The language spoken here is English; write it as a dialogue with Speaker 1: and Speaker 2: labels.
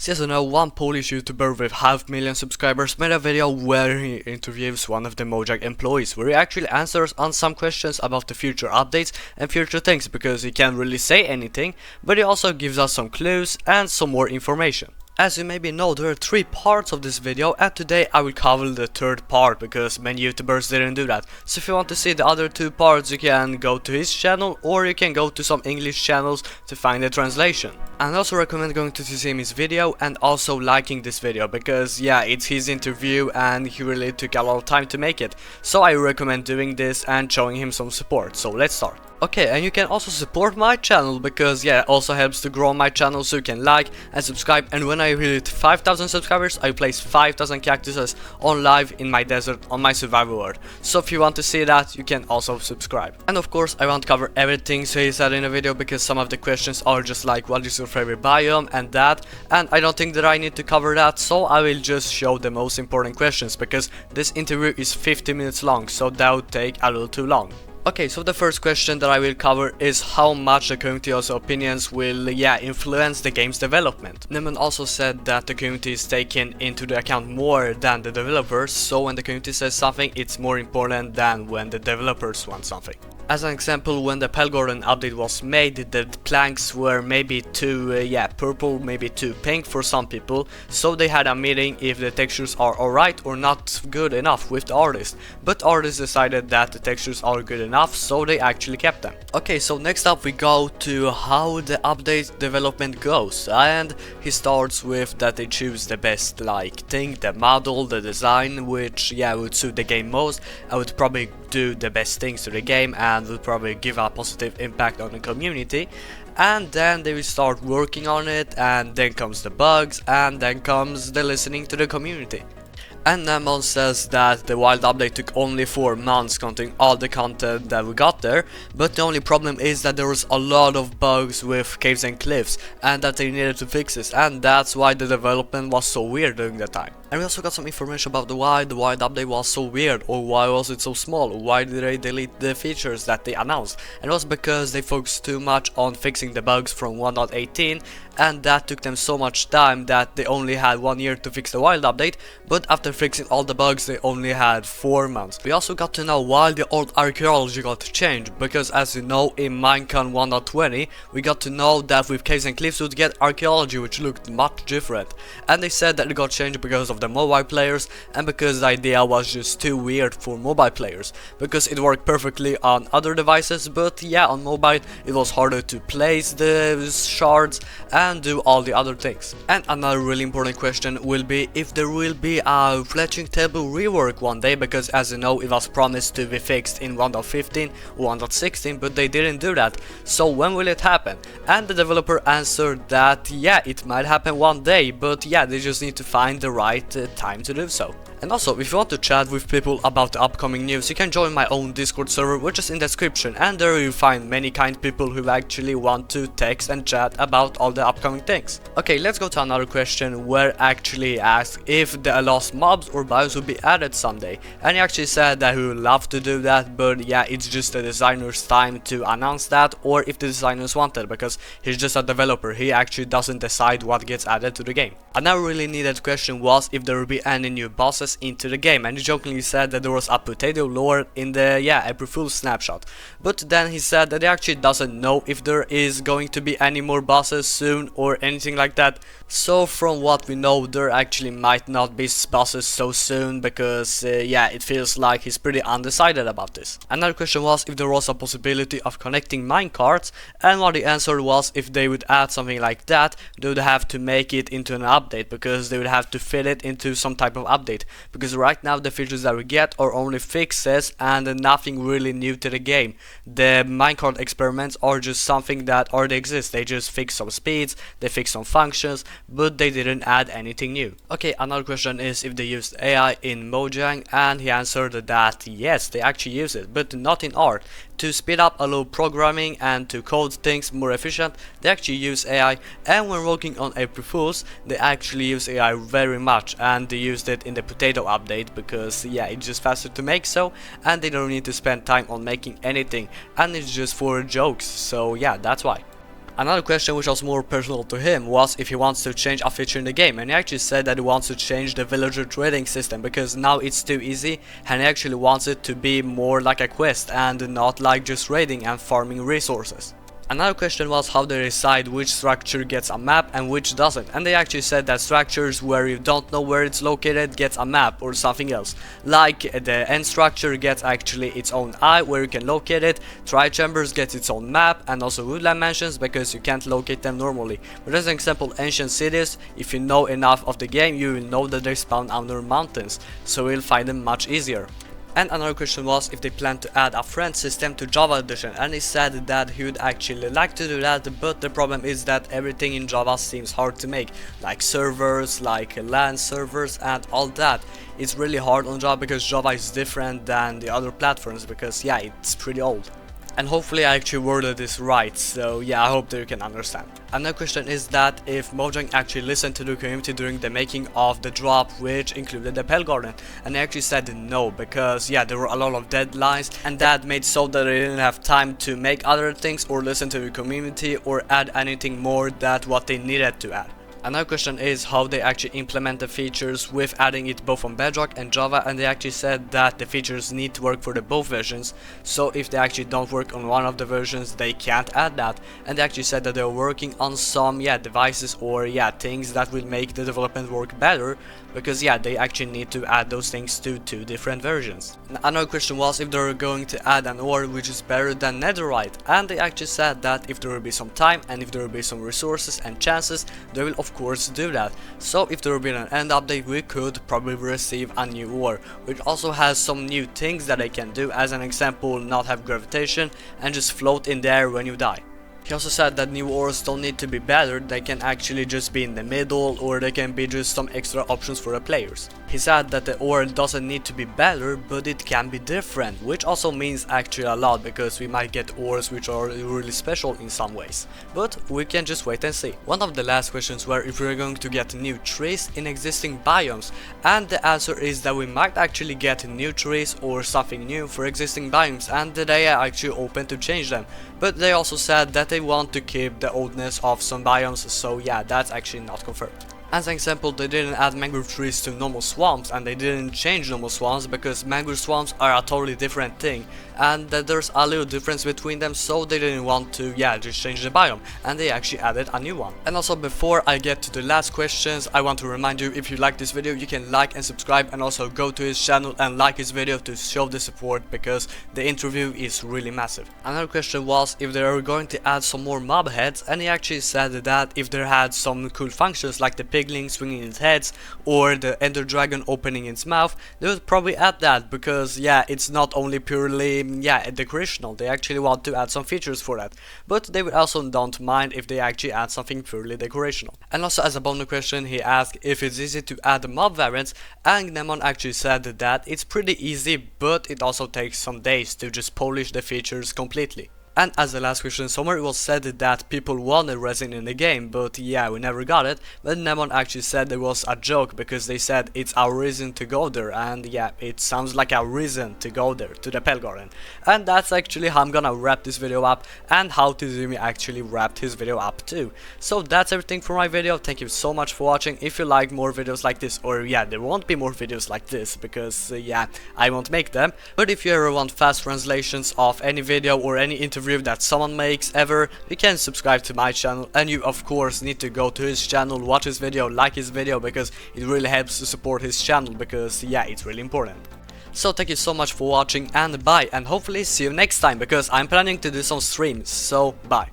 Speaker 1: So as you know, one Polish YouTuber with 500,000 subscribers made a video where he interviews one of the Mojang employees, where he actually answers on some questions about the future updates and future things, because he can't really say anything, but he also gives us some clues and some more information. As you maybe know, there are 3 parts of this video, and today I will cover the 3rd part because many YouTubers didn't do that. So if you want to see the other 2 parts, you can go to his channel or you can go to some English channels to find the translation. And I also recommend going to Tidzimi's video and also liking this video because yeah, it's his interview and he really took a lot of time to make it. So I recommend doing this and showing him some support. So let's start. Okay, and you can also support my channel because yeah, it also helps to grow my channel, so you can like and subscribe, and when I hit 5,000 subscribers I place 5,000 cactuses on live in my desert on my survival world. So if you want to see that, you can also subscribe. And of course I won't cover everything so he said in the video because some of the questions are just like what is your favorite biome and that, and I don't think that I need to cover that, so I will just show the most important questions because this interview is 50 minutes long, so that would take a little too long. Okay, so the first question that I will cover is how much the community's opinions will influence the game's development. Neman also said that the community is taken into the account more than the developers, so when the community says something, it's more important than when the developers want something. As an example, when the Pelgorn update was made, the planks were maybe too purple, maybe too pink for some people, so they had a meeting if the textures are alright or not good enough with the artist. But artists decided that the textures are good enough, so they actually kept them. Okay, so next up we go to how the update development goes, and he starts with that they choose the best thing, the model, the design, which would suit the game most. I would probably do the best things to the game and will probably give a positive impact on the community, and then they will start working on it, and then comes the bugs, and then comes the listening to the community. And Nemon says that the wild update took only 4 months counting all the content that we got there, but the only problem is that there was a lot of bugs with caves and cliffs and that they needed to fix this, and that's why the development was so weird during that time. And we also got some information about why the wild update was so weird, or why was it so small, or why did they delete the features that they announced. And it was because they focused too much on fixing the bugs from 1.18, and that took them so much time that they only had 1 year to fix the wild update, but after fixing all the bugs they only had 4 months. We also got to know why the old archaeology got changed, because as you know, in Minecart 1.20 we got to know that with caves and cliffs would get archaeology, which looked much different, and they said that it got changed because of the mobile players and because the idea was just too weird for mobile players, because it worked perfectly on other devices, but yeah, on mobile it was harder to place the shards and do all the other things. And another really important question will be if there will be a Fletching table rework one day, because as you know it was promised to be fixed in 1.15 or 1.16, but they didn't do that. So when will it happen? And the developer answered that yeah, it might happen one day, but yeah, they just need to find the right time to do so. And also, if you want to chat with people about the upcoming news, you can join my own Discord server, which is in the description, and there you'll find many kind people who actually want to text and chat about all the upcoming things. Okay, let's go to another question where actually asked if the lost mobs or biomes will be added someday, and he actually said that he would love to do that, but yeah, it's just the designer's time to announce that, or if the designers want it, because he's just a developer, he actually doesn't decide what gets added to the game. Another really needed question was if there will be any new bosses into the game, and he jokingly said that there was a potato lore in the April Fool's snapshot, but then he said that he actually doesn't know if there is going to be any more bosses soon or anything like that. So from what we know, there actually might not be bosses so soon, because it feels like he's pretty undecided about this. Another question was if there was a possibility of connecting minecarts, and what the answer was if they would add something like that, they would have to make it into an update, because they would have to fit it into some type of update, because right now the features that we get are only fixes and nothing really new to the game. The minecart experiments are just something that already exists, they just fix some speeds, they fix some functions, but they didn't add anything new. Okay, another question is if they used AI in Mojang, and he answered that yes, they actually use it, but not in art. To speed up a little programming and to code things more efficient, they actually use AI, and when working on April Fools, they actually use AI very much, and they used it in the potato update because it's just faster to make so, and they don't need to spend time on making anything, and it's just for jokes, so yeah, that's why. Another question which was more personal to him was if he wants to change a feature in the game, and he actually said that he wants to change the villager trading system because now it's too easy and he actually wants it to be more like a quest and not like just raiding and farming resources. Another question was how they decide which structure gets a map and which doesn't, and they actually said that structures where you don't know where it's located gets a map or something else. Like the end structure gets actually its own eye where you can locate it, Tri-Chambers gets its own map, and also woodland mansions because you can't locate them normally. But as an example, ancient cities, if you know enough of the game you will know that they spawn under mountains, so you'll find them much easier. And another question was if they plan to add a friend system to Java Edition, and he said that he would actually like to do that, but the problem is that everything in Java seems hard to make, like servers, like LAN servers and all that. It's really hard on Java because Java is different than the other platforms because yeah, it's pretty old. And hopefully I actually worded this right, so yeah, I hope that you can understand. Another question is that if Mojang actually listened to the community during the making of the drop, which included the Pell Garden, and they actually said no, because yeah, there were a lot of deadlines and that made so that they didn't have time to make other things or listen to the community or add anything more than what they needed to add. Another question is how they actually implement the features with adding it both on Bedrock and Java, and they actually said that the features need to work for the both versions, so if they actually don't work on one of the versions they can't add that, and they actually said that they're working on some devices or things that will make the development work better, because they actually need to add those things to two different versions. Another question was if they're going to add an ore which is better than netherite, and they actually said that if there will be some time and if there will be some resources and chances, they will of course do that. So if there will be an end update, we could probably receive a new ore, which also has some new things that they can do, as an example, not have gravitation and just float in the air when you die. He also said that new ores don't need to be better, they can actually just be in the middle, or they can be just some extra options for the players. He said that the ore doesn't need to be better, but it can be different, which also means actually a lot, because we might get ores which are really special in some ways. But we can just wait and see. One of the last questions were if we're going to get new trees in existing biomes, and the answer is that we might actually get new trees or something new for existing biomes, and they are actually open to change them. But they also said that they want to keep the oldness of some biomes, so yeah, that's actually not confirmed. As an example, they didn't add mangrove trees to normal swamps, and they didn't change normal swamps because mangrove swamps are a totally different thing, and that there's a little difference between them, so they didn't want to just change the biome, and they actually added a new one. And also, before I get to the last questions, I want to remind you, if you like this video you can like and subscribe, and also go to his channel and like his video to show the support, because the interview is really massive. Another question was if they are going to add some more mob heads, and he actually said that if they had some cool functions like the pigling swinging its heads or the ender dragon opening its mouth, they would probably add that, because it's not only purely decorational, they actually want to add some features for that, but they would also don't mind if they actually add something purely decorational. And also, as a bonus question, he asked if it's easy to add mob variants, and Nemon actually said that it's pretty easy, but it also takes some days to just polish the features completely. And as the last question, somewhere it was said that people wanted resin in the game, but we never got it. But Nemon actually said there was a joke, because they said it's our reason to go there, and it sounds like a reason to go there, to the Pell Garden. And that's actually how I'm gonna wrap this video up, and how Tidzimi actually wrapped his video up too. So that's everything for my video. Thank you so much for watching. If you like more videos like this, or there won't be more videos like this, because I won't make them. But if you ever want fast translations of any video or any interview that someone makes ever, you can subscribe to my channel, and you of course need to go to his channel, watch his video, like his video, because it really helps to support his channel, because it's really important. So thank you so much for watching, and bye, and hopefully see you next time, because I'm planning to do some streams, so bye.